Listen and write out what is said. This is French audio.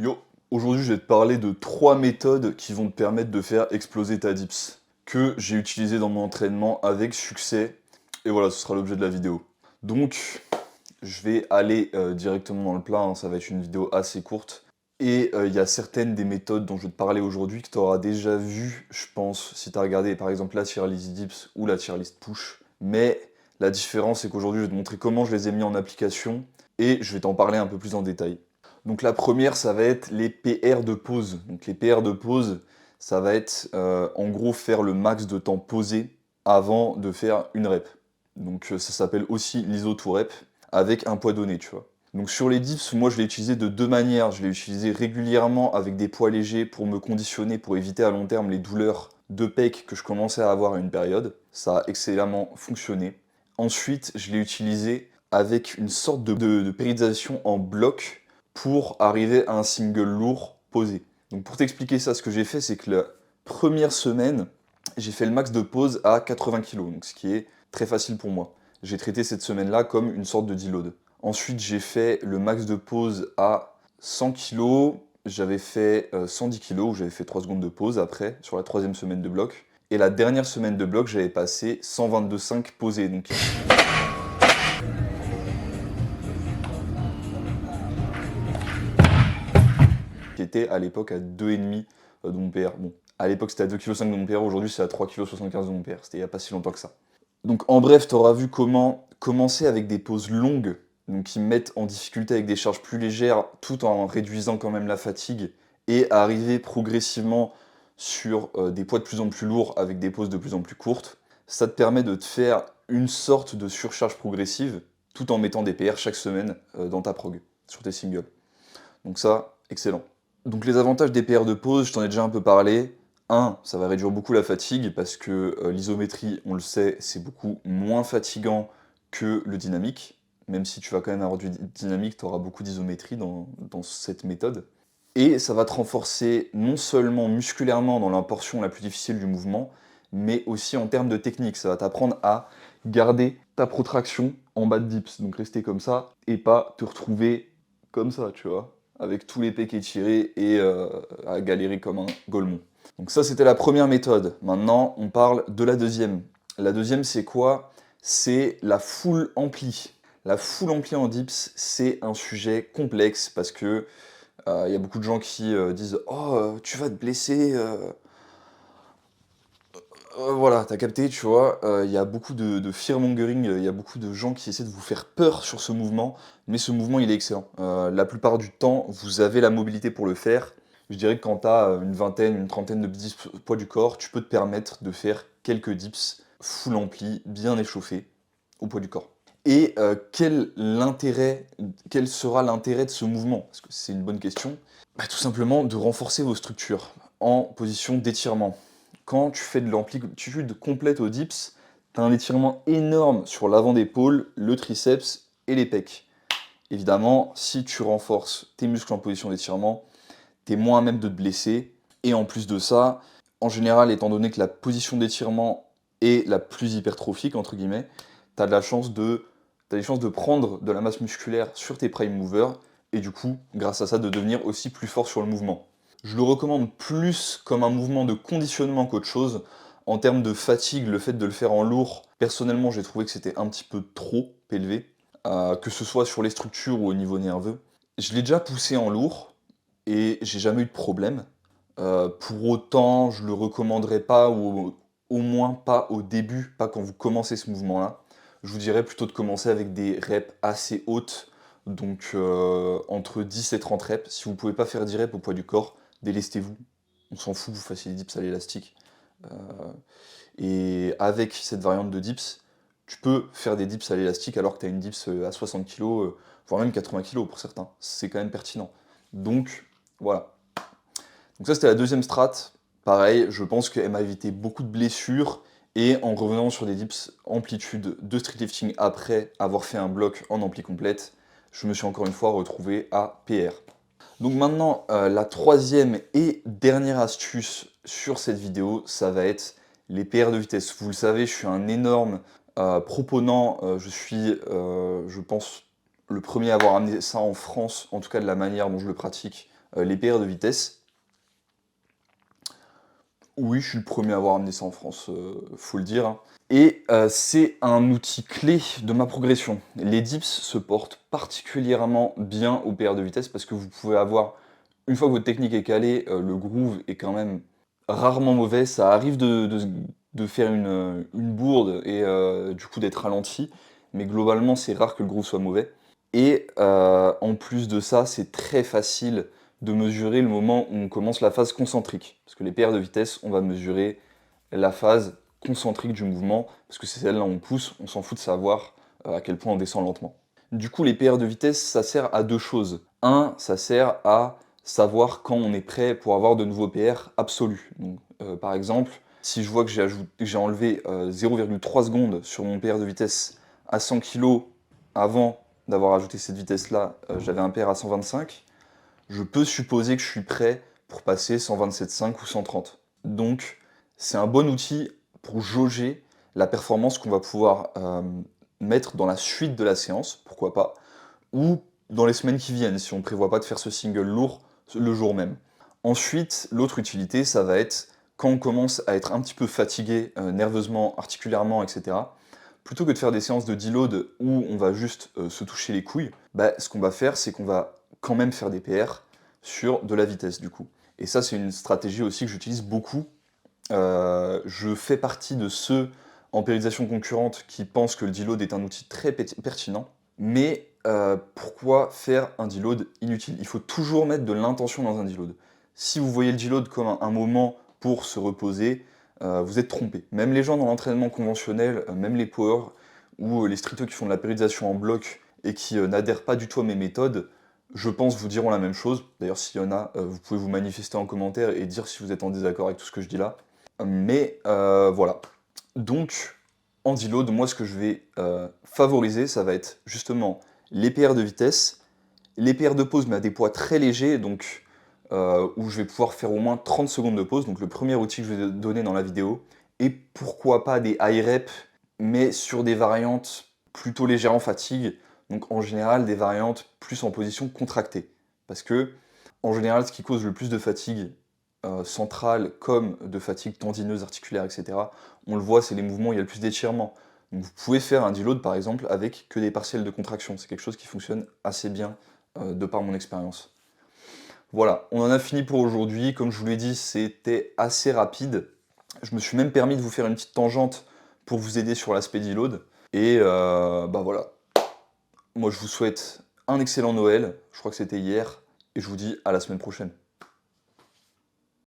Yo, aujourd'hui je vais te parler de 3 méthodes qui vont te permettre de faire exploser ta dips, que j'ai utilisé dans mon entraînement avec succès, et voilà, ce sera l'objet de la vidéo. Donc, je vais aller directement dans le plat, hein, ça va être une vidéo assez courte, et il y a certaines des méthodes dont je vais te parler aujourd'hui que tu auras déjà vu, je pense, si tu as regardé par exemple la tier list dips ou la tier list push, mais la différence c'est qu'aujourd'hui je vais te montrer comment je les ai mis en application, et je vais t'en parler un peu plus en détail. Donc la première, ça va être les PR de pause. Donc les PR de pause, ça va être en gros faire le max de temps posé avant de faire une rep. Donc ça s'appelle aussi l'iso to rep avec un poids donné, tu vois. Donc sur les dips, moi je l'ai utilisé de deux manières. Je l'ai utilisé régulièrement avec des poids légers pour me conditionner, pour éviter à long terme les douleurs de pec que je commençais à avoir à une période. Ça a excellemment fonctionné. Ensuite, je l'ai utilisé avec une sorte de périodisation en bloc pour arriver à un single lourd posé. Donc pour t'expliquer ça, ce que j'ai fait, c'est que la première semaine, j'ai fait le max de pause à 80 kg, donc ce qui est très facile pour moi. J'ai traité cette semaine-là comme une sorte de deload. Ensuite, j'ai fait le max de pause à 100 kg, j'avais fait 110 kg, où j'avais fait 3 secondes de pause après, sur la troisième semaine de bloc. Et la dernière semaine de bloc, j'avais passé 122,5 posé. Donc qui était à l'époque à 2,5 de mon PR. Bon, à l'époque c'était à 2,5 kg de mon PR, aujourd'hui c'est à 3,75 kg de mon PR. C'était il n'y a pas si longtemps que ça. Donc en bref, tu auras vu comment commencer avec des pauses longues, donc qui mettent en difficulté avec des charges plus légères, tout en réduisant quand même la fatigue, et arriver progressivement sur des poids de plus en plus lourds avec des pauses de plus en plus courtes. Ça te permet de te faire une sorte de surcharge progressive, tout en mettant des PR chaque semaine dans ta prog, sur tes singles. Donc ça, excellent. Donc les avantages des PR de pause, je t'en ai déjà un peu parlé. Un, ça va réduire beaucoup la fatigue parce que l'isométrie, on le sait, c'est beaucoup moins fatigant que le dynamique. Même si tu vas quand même avoir du dynamique, tu auras beaucoup d'isométrie dans cette méthode. Et ça va te renforcer non seulement musculairement dans la portion la plus difficile du mouvement, mais aussi en termes de technique. Ça va t'apprendre à garder ta protraction en bas de dips. Donc rester comme ça et pas te retrouver comme ça, tu vois, avec tous les pecs étirés et à galérer comme un golemon. Donc ça, c'était la première méthode. Maintenant, on parle de la deuxième. La deuxième, c'est quoi? C'est la full ampli. La full ampli en dips, c'est un sujet complexe parce que y a beaucoup de gens qui disent «Oh, tu vas te blesser, voilà, t'as capté, tu vois, il y a beaucoup de fear-mongering, il y a beaucoup de gens qui essaient de vous faire peur sur ce mouvement, mais ce mouvement, il est excellent. La plupart du temps, vous avez la mobilité pour le faire. Je dirais que quand tu as une vingtaine, une trentaine de dips poids du corps, tu peux te permettre de faire quelques dips full ampli, bien échauffés, au poids du corps. Et quel sera l'intérêt de ce mouvement? Parce que c'est une bonne question. Bah, tout simplement de renforcer vos structures en position d'étirement. Quand tu fais de l'amplitude complète au dips, tu as un étirement énorme sur l'avant d'épaule, le triceps et les pecs. Évidemment, si tu renforces tes muscles en position d'étirement, tu es moins à même de te blesser. Et en plus de ça, en général, étant donné que la position d'étirement est la plus hypertrophique, entre guillemets, tu as des chances de prendre de la masse musculaire sur tes prime movers, et du coup, grâce à ça, de devenir aussi plus fort sur le mouvement. Je le recommande plus comme un mouvement de conditionnement qu'autre chose. En termes de fatigue, le fait de le faire en lourd, personnellement, j'ai trouvé que c'était un petit peu trop élevé, que ce soit sur les structures ou au niveau nerveux. Je l'ai déjà poussé en lourd, et j'ai jamais eu de problème. Pour autant, je le recommanderais pas, ou au moins pas au début, pas quand vous commencez ce mouvement-là. Je vous dirais plutôt de commencer avec des reps assez hautes, donc entre 10 et 30 reps. Si vous pouvez pas faire 10 reps au poids du corps, délestez-vous. On s'en fout que vous fassiez des dips à l'élastique. Euh, et avec cette variante de dips, tu peux faire des dips à l'élastique alors que tu as une dips à 60 kg, voire même 80 kg pour certains. C'est quand même pertinent. Donc voilà. Donc ça c'était la deuxième strat. Pareil, je pense qu'elle m'a évité beaucoup de blessures. Et en revenant sur des dips amplitude de street lifting après avoir fait un bloc en ampli complète, je me suis encore une fois retrouvé à PR. Donc maintenant, la troisième et dernière astuce sur cette vidéo, ça va être les PR de vitesse. Vous le savez, je suis un énorme proponent, je pense, le premier à avoir amené ça en France, en tout cas de la manière dont je le pratique, les PR de vitesse. Oui, je suis le premier à avoir amené ça en France, faut le dire, hein. Et c'est un outil clé de ma progression. Les dips se portent particulièrement bien au PR de vitesse parce que vous pouvez avoir, une fois que votre technique est calée, le groove est quand même rarement mauvais. Ça arrive de faire une bourde et du coup d'être ralenti, mais globalement c'est rare que le groove soit mauvais. Et en plus de ça, c'est très facile de mesurer le moment où on commence la phase concentrique. Parce que les PR de vitesse, on va mesurer la phase concentrique du mouvement, parce que c'est celle-là où on pousse, on s'en fout de savoir à quel point on descend lentement. Du coup, les PR de vitesse, ça sert à deux choses. Un, ça sert à savoir quand on est prêt pour avoir de nouveaux PR absolus. Donc, par exemple, si je vois que j'ai enlevé 0,3 secondes sur mon PR de vitesse à 100 kg avant d'avoir ajouté cette vitesse-là, j'avais un PR à 125, je peux supposer que je suis prêt pour passer 127,5 ou 130. Donc, c'est un bon outil pour jauger la performance qu'on va pouvoir mettre dans la suite de la séance, pourquoi pas, ou dans les semaines qui viennent, si on ne prévoit pas de faire ce single lourd le jour même. Ensuite, l'autre utilité, ça va être quand on commence à être un petit peu fatigué nerveusement, articulairement, etc. Plutôt que de faire des séances de deload où on va juste se toucher les couilles, bah, ce qu'on va faire, c'est qu'on va quand même faire des PR sur de la vitesse du coup. Et ça, c'est une stratégie aussi que j'utilise beaucoup. Je fais partie de ceux en périodisation concurrente qui pensent que le deload est un outil très pertinent. Mais pourquoi faire un deload inutile? Il faut toujours mettre de l'intention dans un deload. Si vous voyez le deload comme un moment pour se reposer, vous êtes trompé. Même les gens dans l'entraînement conventionnel, même les power ou les strictos qui font de la périodisation en bloc et qui n'adhèrent pas du tout à mes méthodes, je pense vous diront la même chose. D'ailleurs, s'il y en a, vous pouvez vous manifester en commentaire et dire si vous êtes en désaccord avec tout ce que je dis là. Mais voilà. Donc, en deload, moi, ce que je vais favoriser, ça va être justement les PR de vitesse, les PR de pause, mais à des poids très légers, donc où je vais pouvoir faire au moins 30 secondes de pause. Donc, le premier outil que je vais donner dans la vidéo. Et pourquoi pas des high reps, mais sur des variantes plutôt légères en fatigue. Donc, en général, des variantes plus en position contractée. Parce que, en général, ce qui cause le plus de fatigue centrale comme de fatigue tendineuse, articulaire, etc. On le voit, c'est les mouvements où il y a le plus d'étirement. Donc vous pouvez faire un deload par exemple avec que des partiels de contraction. C'est quelque chose qui fonctionne assez bien de par mon expérience. Voilà, on en a fini pour aujourd'hui. Comme je vous l'ai dit, c'était assez rapide. Je me suis même permis de vous faire une petite tangente pour vous aider sur l'aspect deload. Et bah voilà, moi je vous souhaite un excellent Noël. Je crois que c'était hier. Et je vous dis à la semaine prochaine.